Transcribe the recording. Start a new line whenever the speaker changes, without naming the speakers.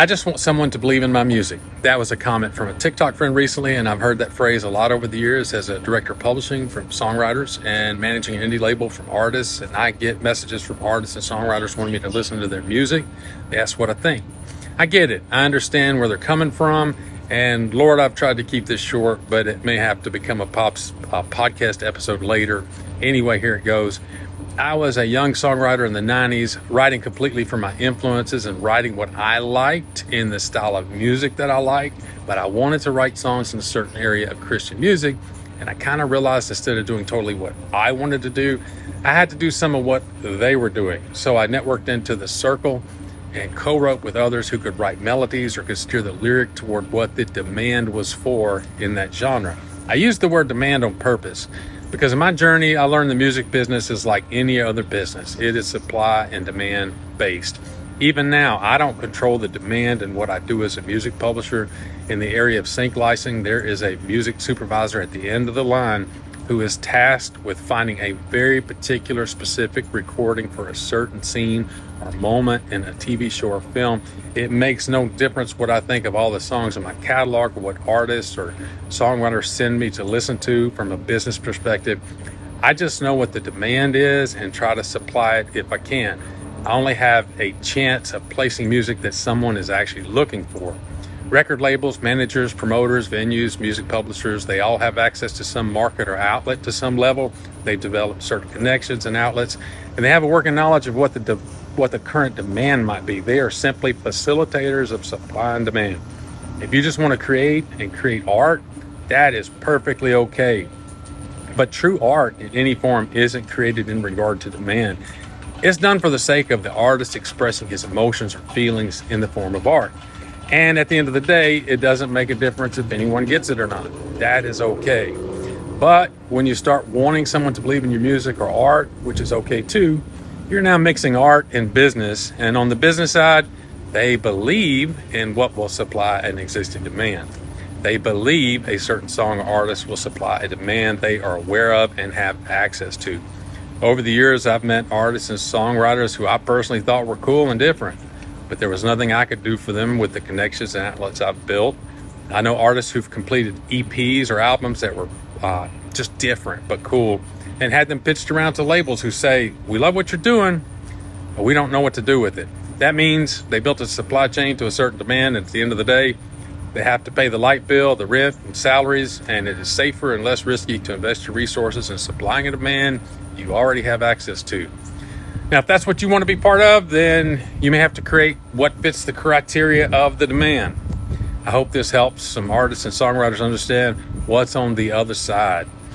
I just want someone to believe in my music. That was a comment from a TikTok friend recently, and I've heard that phrase a lot over the years as a director of publishing from songwriters and managing an indie label from artists. And I get messages from artists and songwriters wanting me to listen to their music. They ask what I think. I get it. I understand where they're coming from. And Lord, I've tried to keep this short, but it may have to become a podcast episode later. Anyway, here it goes. I was a young songwriter in the 90s, writing completely from my influences and writing what I liked in the style of music that I liked, but I wanted to write songs in a certain area of Christian music, and I kind of realized instead of doing totally what I wanted to do, I had to do some of what they were doing. So I networked into the circle and co-wrote with others who could write melodies or could steer the lyric toward what the demand was for in that genre. I used the word demand on purpose, because in my journey, I learned the music business is like any other business. It is supply and demand based. Even now, I don't control the demand in what I do as a music publisher. In the area of sync licensing, there is a music supervisor at the end of the line who is tasked with finding a very particular specific recording for a certain scene or moment in a TV show or film. It makes no difference what I think of all the songs in my catalog or what artists or songwriters send me to listen to from a business perspective. I just know what the demand is and try to supply it if I can. I only have a chance of placing music that someone is actually looking for. Record labels, managers, promoters, venues, music publishers, they all have access to some market or outlet to some level. They've developed certain connections and outlets, and they have a working knowledge of what the current demand might be. They are simply facilitators of supply and demand. If you just want to create art, that is perfectly okay. But true art in any form isn't created in regard to demand. It's done for the sake of the artist expressing his emotions or feelings in the form of art. And at the end of the day, it doesn't make a difference if anyone gets it or not. That is okay. But when you start wanting someone to believe in your music or art, which is okay too, you're now mixing art and business. And on the business side, they believe in what will supply an existing demand. They believe a certain song or artist will supply a demand they are aware of and have access to. Over the years, I've met artists and songwriters who I personally thought were cool and different, but there was nothing I could do for them with the connections and outlets I've built. I know artists who've completed EPs or albums that were just different but cool, and had them pitched around to labels who say, we love what you're doing, but we don't know what to do with it. That means they built a supply chain to a certain demand, and at the end of the day, they have to pay the light bill, the rent, and salaries, and it is safer and less risky to invest your resources in supplying a demand you already have access to. Now, if that's what you want to be part of, then you may have to create what fits the criteria of the demand. I hope this helps some artists and songwriters understand what's on the other side.